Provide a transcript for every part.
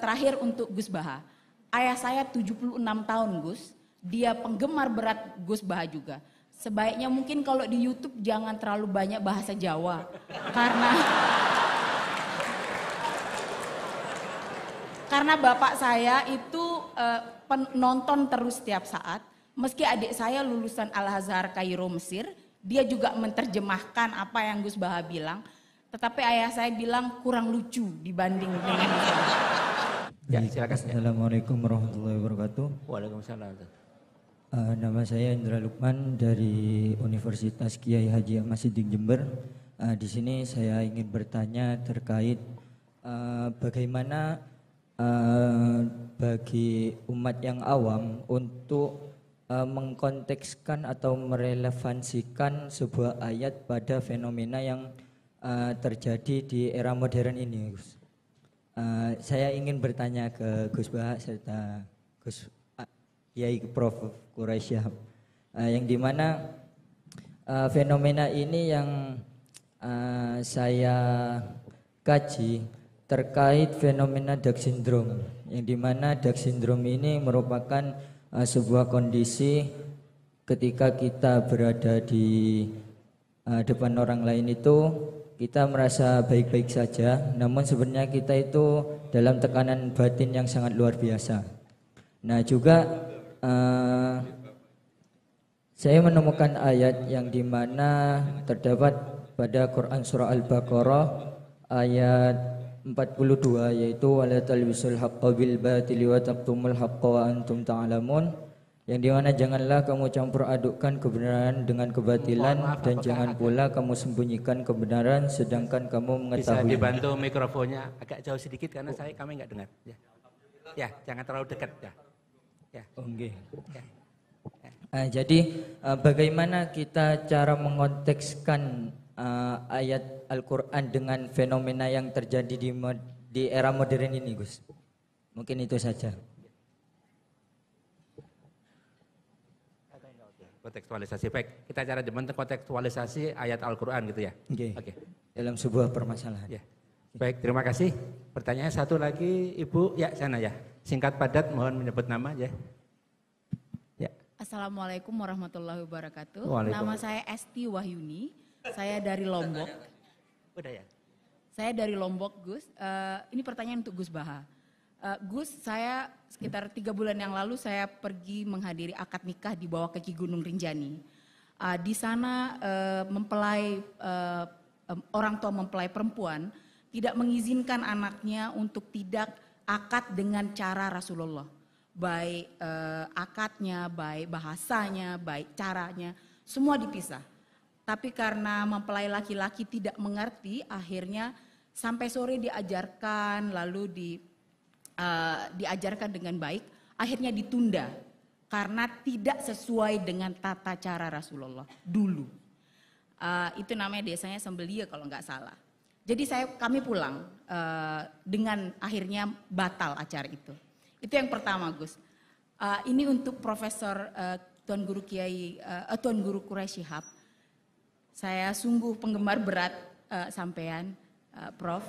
Terakhir untuk Gus Baha. Ayah saya 76 tahun Gus, dia penggemar berat Gus Baha juga. Sebaiknya mungkin kalau di YouTube jangan terlalu banyak bahasa Jawa. Karena bapak saya itu penonton terus setiap saat. Meski adik saya lulusan Al-Azhar Kairo Mesir, dia juga menerjemahkan apa yang Gus Baha bilang. Tetapi ayah saya bilang kurang lucu dibanding dengan Gus Baha. Ya, silakan. Assalamualaikum warahmatullahi wabarakatuh. Waalaikumsalam. Nama saya Indra Lukman dari Universitas Kiai Haji Ahmad Siddiq Jember. Di sini saya ingin bertanya terkait bagaimana bagi umat yang awam untuk mengkontekskan atau merelevansikan sebuah ayat pada fenomena yang terjadi di era modern ini, Gus. Saya ingin bertanya ke Gus Baha serta Gus Kiai Prof. Quraisy Shihab, yang dimana fenomena ini yang saya kaji terkait fenomena Down Syndrome, yang dimana Down Syndrome ini merupakan sebuah kondisi ketika kita berada di depan orang lain itu kita merasa baik-baik saja, namun sebenarnya kita itu dalam tekanan batin yang sangat luar biasa. Nah juga saya menemukan ayat yang dimana terdapat pada Quran surah Al-Baqarah ayat 42, yaitu wala talbisul haqqa bil batili wa taqtumul haqqa wa antum ta'lamun, yang dimana janganlah kamu campur adukkan kebenaran dengan kebatilan dan jangan pula kamu sembunyikan kebenaran sedangkan kamu mengetahui. Bisa dibantu mikrofonnya agak jauh sedikit karena kami nggak dengar. Ya, jangan terlalu dekat ya. Oke. Ya. Jadi bagaimana kita cara mengontekskan ayat Al-Quran dengan fenomena yang terjadi di era modern ini, Gus? Mungkin itu saja. Kontekstualisasi, baik. Kita cara kontekstualisasi ayat Al-Quran gitu ya. Oke. Dalam sebuah permasalahan. Ya. Baik, terima kasih. Pertanyaan satu lagi, Ibu. Ya, sana ya. Singkat padat, mohon menyebut nama ya. Ya. Assalamualaikum warahmatullahi wabarakatuh. Nama saya Esti Wahyuni. Saya dari Lombok. Udah ya. Saya dari Lombok, Gus. Ini pertanyaan untuk Gus Baha. Gus, saya sekitar 3 bulan yang lalu saya pergi menghadiri akad nikah di bawah kaki Gunung Rinjani. Di sana orang tua mempelai perempuan tidak mengizinkan anaknya untuk tidak akad dengan cara Rasulullah. Baik akadnya, baik bahasanya, baik caranya, semua dipisah. Tapi karena mempelai laki-laki tidak mengerti, akhirnya sampai sore diajarkan, lalu diajarkan dengan baik, akhirnya ditunda karena tidak sesuai dengan tata cara Rasulullah dulu. Itu namanya desanya Sembelia kalau nggak salah. Jadi kami pulang dengan akhirnya batal acara itu. Itu yang pertama, Gus. Ini untuk Profesor Tuan Guru Tuan Guru Quraisy Shihab. Saya sungguh penggemar berat sampean, Prof.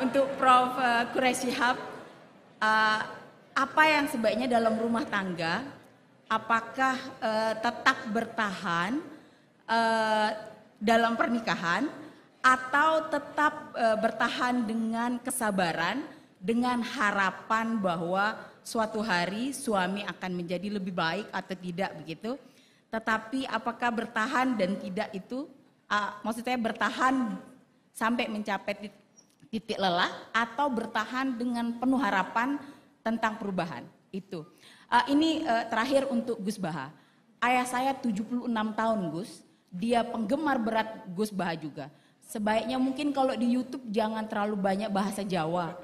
Untuk Prof. Quraisy Shihab, apa yang sebaiknya dalam rumah tangga, apakah tetap bertahan dalam pernikahan atau tetap bertahan dengan kesabaran, dengan harapan bahwa suatu hari suami akan menjadi lebih baik atau tidak begitu. Tetapi apakah bertahan dan tidak itu, maksud saya bertahan sampai mencapai titik lelah atau bertahan dengan penuh harapan tentang perubahan itu. Ini terakhir untuk Gus Baha. Ayah saya 76 tahun, Gus. Dia penggemar berat Gus Baha juga. Sebaiknya mungkin kalau di YouTube jangan terlalu banyak bahasa Jawa.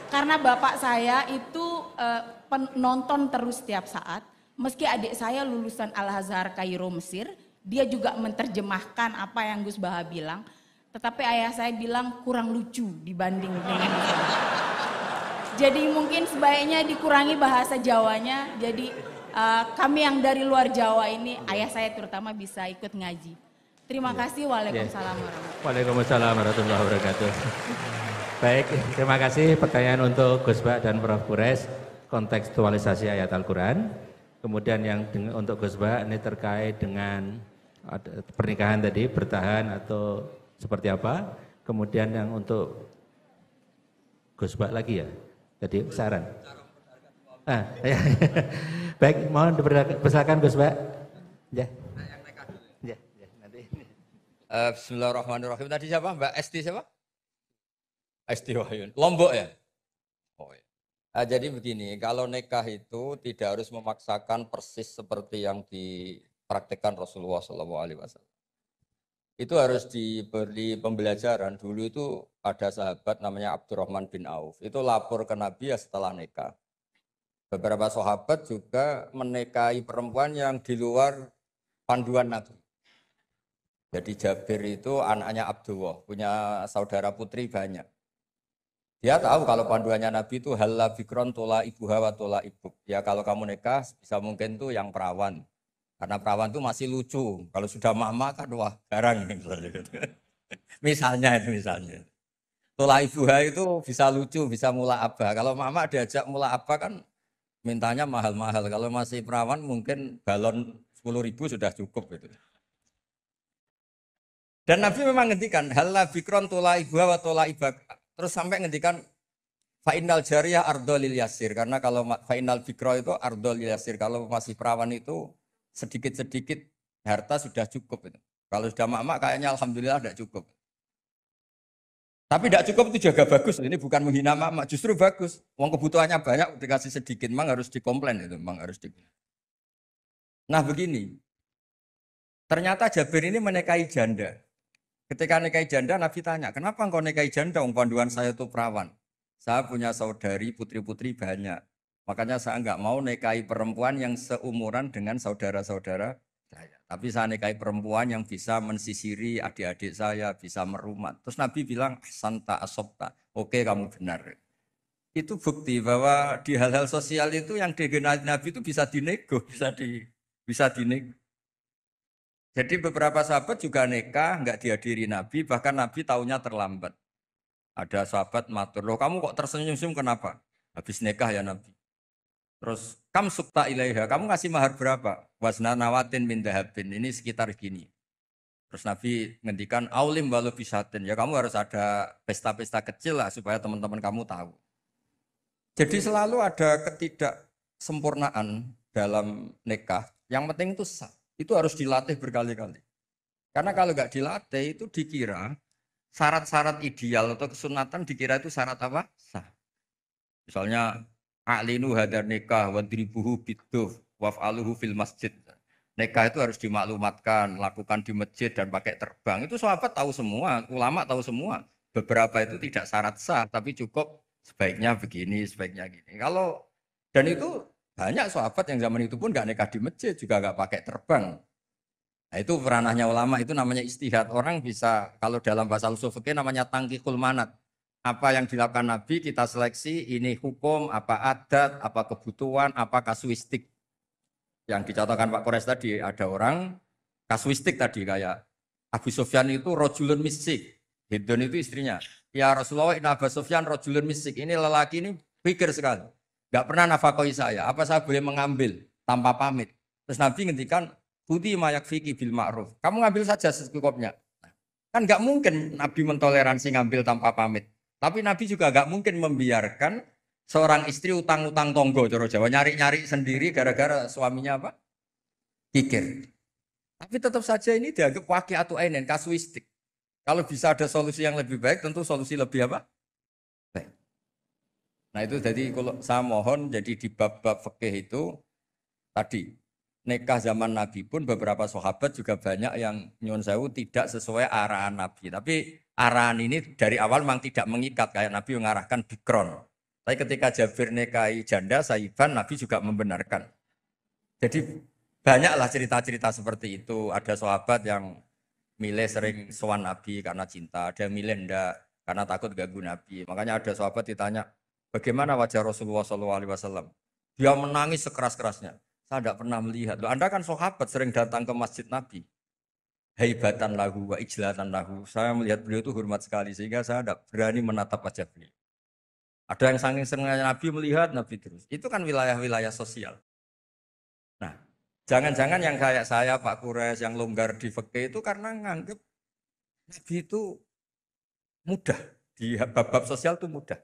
Karena bapak saya itu penonton terus setiap saat. Meski adik saya lulusan Al-Azhar Kairo Mesir, dia juga menerjemahkan apa yang Gus Baha bilang. Tetapi ayah saya bilang kurang lucu dibanding dengan Gus Baha. Jadi mungkin sebaiknya dikurangi bahasa Jawanya. Jadi kami yang dari luar Jawa ini, ayah saya terutama bisa ikut ngaji. Terima kasih. Waalaikumsalam warahmatullahi wabarakatuh. Waalaikumsalam warahmatullahi wabarakatuh. Baik, terima kasih. Pertanyaan untuk Gus Bak dan Prof. Quraisy, kontekstualisasi ayat Al-Quran. Kemudian yang untuk Gus Bak ini terkait dengan pernikahan tadi, bertahan atau seperti apa. Kemudian yang untuk Gus Bak lagi ya, jadi saran. Ya. Baik, mohon dipersilakan Gus Bak. Ya. Ya, nanti. Bismillahirrahmanirrahim. Tadi siapa? Mbak Esti siapa? Esti Wahyun. Lombok ya? Oh ya. Jadi begini, kalau nikah itu tidak harus memaksakan persis seperti yang dipraktikkan Rasulullah SAW. Itu harus diberi pembelajaran. Dulu itu ada sahabat namanya Abdurrahman bin Auf. Itu lapor ke Nabi ya setelah nikah. Beberapa sahabat juga menikahi perempuan yang di luar panduan Nabi. Jadi Jabir itu anaknya Abdullah, punya saudara putri banyak. Dia tahu kalau panduannya Nabi itu halla bikron tola ibuha wa tola ibuk. Ya kalau kamu nikah bisa mungkin tuh yang perawan. Karena perawan itu masih lucu. Kalau sudah mama kan wah garang misalnya. Misalnya. Tola ibuha itu bisa lucu, bisa mula abah. Kalau mama diajak mula abah kan mintanya mahal-mahal. Kalau masih perawan mungkin balon 10.000 sudah cukup gitu. Dan Nabi memang ngendikan halla bikron tola ibuha wa tola ibak. Terus sampai ngendikan fa'innal jariyah ardolil yasir. Karena kalau fa'innal bikro itu ardolil yasir. Kalau masih perawan itu sedikit-sedikit harta sudah cukup. Itu. Kalau sudah mak-mak kayaknya alhamdulillah tidak cukup. Tapi tidak cukup itu juga bagus. Ini bukan menghina mak-mak, justru bagus. Uang kebutuhannya banyak, dikasih sedikit. Memang harus dikomplain itu. Memang harus Nah begini. Ternyata Jabir ini menikahi janda. Ketika nikahi janda, Nabi tanya, kenapa engkau nikahi janda? Panduan saya itu perawan. Saya punya saudari, putri-putri banyak. Makanya saya enggak mau nikahi perempuan yang seumuran dengan saudara-saudara saya. Tapi saya nikahi perempuan yang bisa mensisiri adik-adik saya, bisa merumat. Terus Nabi bilang, santa asobta. Oke, kamu benar. Itu bukti bahwa di hal-hal sosial itu yang digenai Nabi itu bisa dinego, bisa dinego. Jadi beberapa sahabat juga nikah, enggak dihadiri Nabi, bahkan Nabi taunya terlambat. Ada sahabat matur, loh kamu kok tersenyum-senyum kenapa? Habis nikah ya Nabi. Terus, kam sukta ilaiha, kamu ngasih mahar berapa? Wasna nawatin min dahabin, ini sekitar gini. Terus Nabi ngendikan, aulim walau bisatin, ya kamu harus ada pesta-pesta kecil lah supaya teman-teman kamu tahu. Jadi selalu ada ketidaksempurnaan dalam nikah, yang penting itu sah. Itu harus dilatih berkali-kali. Karena kalau nggak dilatih itu dikira syarat-syarat ideal atau kesunatan dikira itu syarat apa? Sah. Misalnya a'linu hadar nikah wadribuhu biduf waf'aluhu fil masjid. Nikah itu harus dimaklumatkan, lakukan di masjid dan pakai terbang. Itu sahabat tahu semua, ulama tahu semua. Beberapa itu tidak syarat sah, tapi cukup sebaiknya begini, sebaiknya gini. Dan itu banyak sahabat yang zaman itu pun nggak nikah di masjid, juga nggak pakai terbang. Nah itu ranahnya ulama, itu namanya istihad. Orang bisa, kalau dalam bahasa usul fikih namanya tangkikul manat. Apa yang dilakukan Nabi kita seleksi, ini hukum, apa adat, apa kebutuhan, apa kasuistik. Yang dicontohkan Pak Kores tadi, ada orang kasuistik tadi kayak Abu Sufyan itu rojulun misik. Hidon itu istrinya. Ya Rasulullah, ini Abu Sufyan rojulun misik. Ini lelaki ini pikir sekali. Gak pernah nafakoi saya, apa saya boleh mengambil tanpa pamit? Terus Nabi ngendikan, Budi mayak fiki bil ma'ruf. Kamu ngambil saja secukupnya. Kan gak mungkin Nabi mentoleransi ngambil tanpa pamit. Tapi Nabi juga gak mungkin membiarkan seorang istri utang-utang tonggo, Joro Jawa, nyari-nyari sendiri gara-gara suaminya apa? Pikir. Tapi tetap saja ini dianggap wakil atau ainen, kasuistik. Kalau bisa ada solusi yang lebih baik, tentu solusi lebih apa? Baik. Nah itu jadi kalau saya mohon jadi di bab-bab fikih itu tadi nikah zaman Nabi pun beberapa sahabat juga banyak yang nyuwun sewu tidak sesuai arahan Nabi. Tapi arahan ini dari awal memang tidak mengikat kayak Nabi mengarahkan bikron. Tapi ketika Jabir nikahi janda Saiban Nabi juga membenarkan. Jadi banyaklah cerita-cerita seperti itu. Ada sahabat yang milih sering sowan Nabi karena cinta, ada yang milih enggak karena takut ganggu Nabi. Makanya ada sahabat ditanya, bagaimana wajah Rasulullah SAW? Dia menangis sekeras-kerasnya. Saya tidak pernah melihat. Loh, Anda kan sahabat sering datang ke masjid Nabi. Haibatan lahu wa ijlatan lahu. Saya melihat beliau itu hormat sekali sehingga saya tidak berani menatap wajah beliau. Ada yang saking seringnya Nabi melihat Nabi terus. Itu kan wilayah-wilayah sosial. Nah, jangan-jangan yang kayak saya Pak Kures yang longgar di fikih itu karena nganggep Nabi itu mudah. Di bab-bab sosial itu mudah.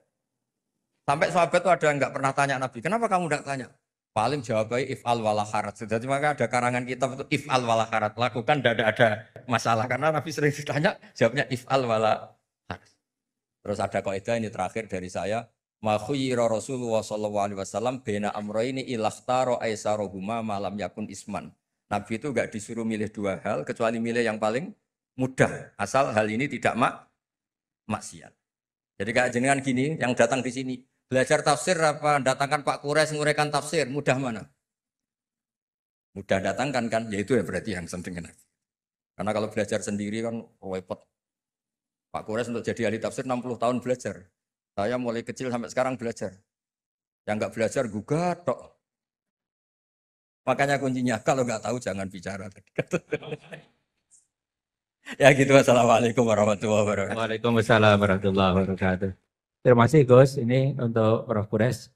Sampai sahabat itu ada yang nggak pernah tanya Nabi, kenapa kamu nggak tanya? Paling jawabnya if'al wala harat. Jadi maka ada karangan kitab itu if'al wala harat. Lakukan tidak ada masalah. Karena Nabi sering ditanya, jawabnya if'al wala harat. Terus ada kaidah ini terakhir dari saya. Ma khuyira Rasulullah sallallahu alaihi wasallam baina amrayni ilahtaro aisarohuma malam yakun isman. Nabi itu enggak disuruh milih dua hal kecuali milih yang paling mudah. Asal hal ini tidak maksiat. Jadi kayak jenengan gini yang datang di sini, belajar tafsir apa datangkan Pak Kures nguraikan tafsir, mudah mana? Mudah datangkan kan, yaitu ya berarti yang penting. Karena kalau belajar sendiri kan repot. Pak Kures untuk jadi ahli tafsir 60 tahun belajar. Saya mulai kecil sampai sekarang belajar. Yang enggak belajar gugat tok. Makanya kuncinya kalau enggak tahu jangan bicara. Ya gitu. Assalamualaikum warahmatullahi wabarakatuh. Waalaikumsalam warahmatullahi wabarakatuh. Terima kasih Gus. Ini untuk Prof. Kures.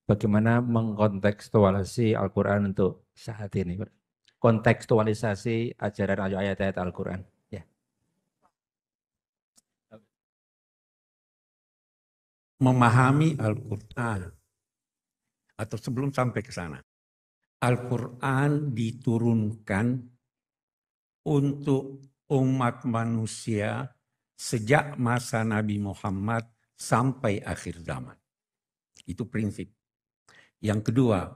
Bagaimana mengkontekstualisasi Al-Quran untuk saat ini. Kontekstualisasi ajaran ayat-ayat Al-Quran. Ya. Memahami Al-Quran. Atau sebelum sampai ke sana. Al-Quran diturunkan untuk umat manusia sejak masa Nabi Muhammad sampai akhir zaman. Itu prinsip. Yang kedua,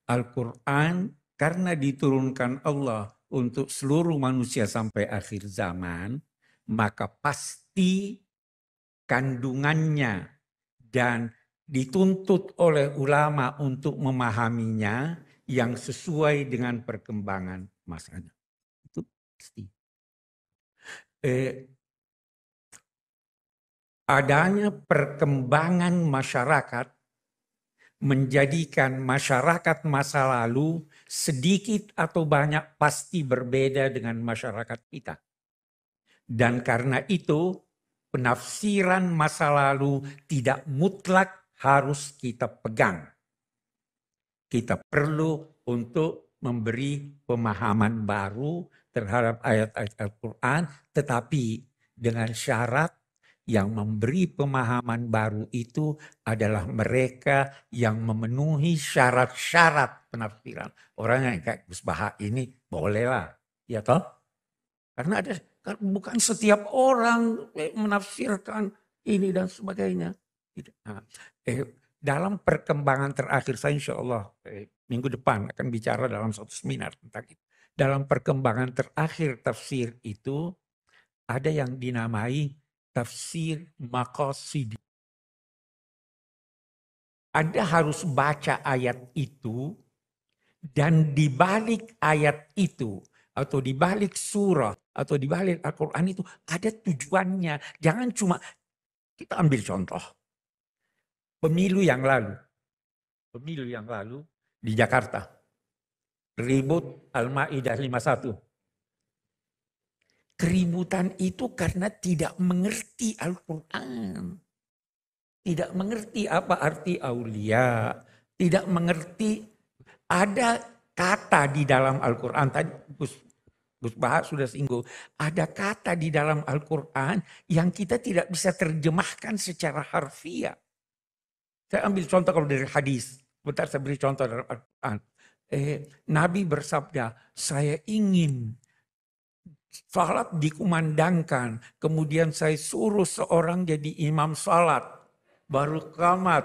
Al-Quran karena diturunkan Allah untuk seluruh manusia sampai akhir zaman, maka pasti kandungannya dan dituntut oleh ulama untuk memahaminya yang sesuai dengan perkembangan masanya. Itu pasti. Adanya perkembangan masyarakat menjadikan masyarakat masa lalu sedikit atau banyak pasti berbeda dengan masyarakat kita. Dan karena itu penafsiran masa lalu tidak mutlak harus kita pegang. Kita perlu untuk memberi pemahaman baru terhadap ayat-ayat Al-Quran, tetapi dengan syarat yang memberi pemahaman baru itu adalah mereka yang memenuhi syarat-syarat penafsiran. Orang yang kayak Gus Baha ini bolehlah, ya toh? Karena ada bukan setiap orang menafsirkan ini dan sebagainya. Dalam perkembangan terakhir saya insya Allah minggu depan akan bicara dalam satu seminar tentang itu. Dalam perkembangan terakhir tafsir itu ada yang dinamai tafsir maqasid. Anda harus baca ayat itu dan di balik ayat itu atau di balik surah atau di balik Al-Quran itu ada tujuannya. Jangan cuma kita ambil contoh. Pemilu yang lalu di Jakarta. Ribut Al-Ma'idah 51. Keributan itu karena tidak mengerti Al-Quran. Tidak mengerti apa arti aulia. Tidak mengerti ada kata di dalam Al-Quran. Tadi Gus Baha sudah singgung. Ada kata di dalam Al-Quran yang kita tidak bisa terjemahkan secara harfiah. Saya ambil contoh kalau dari hadis. Bentar saya beri contoh dari Al-Quran. Nabi bersabda, saya ingin salat dikumandangkan, kemudian saya suruh seorang jadi imam salat, baru qamat,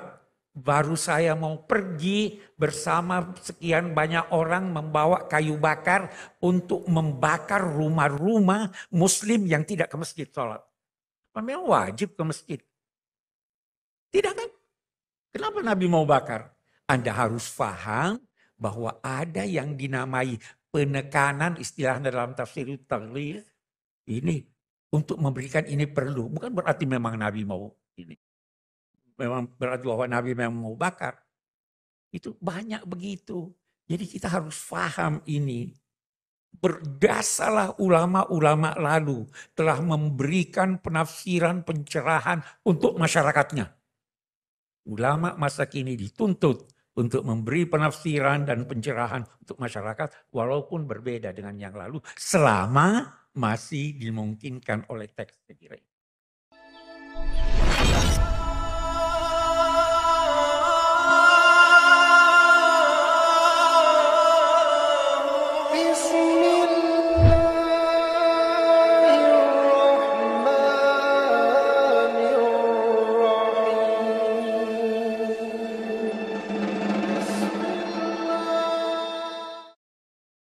baru saya mau pergi bersama sekian banyak orang membawa kayu bakar untuk membakar rumah-rumah muslim yang tidak ke masjid salat. Memang wajib ke masjid. Tidak kan? Kenapa Nabi mau bakar? Anda harus paham bahwa ada yang dinamai penekanan, istilahnya dalam tafsir taglil ini untuk memberikan ini perlu. Bukan berarti memang Nabi mau ini. Memang berarti bahwa Nabi memang mau bakar. Itu banyak begitu. Jadi kita harus paham ini. Berdasarlah ulama-ulama lalu telah memberikan penafsiran pencerahan untuk masyarakatnya. Ulama masa kini dituntut untuk memberi penafsiran dan pencerahan untuk masyarakat walaupun berbeda dengan yang lalu selama masih dimungkinkan oleh teks. Kira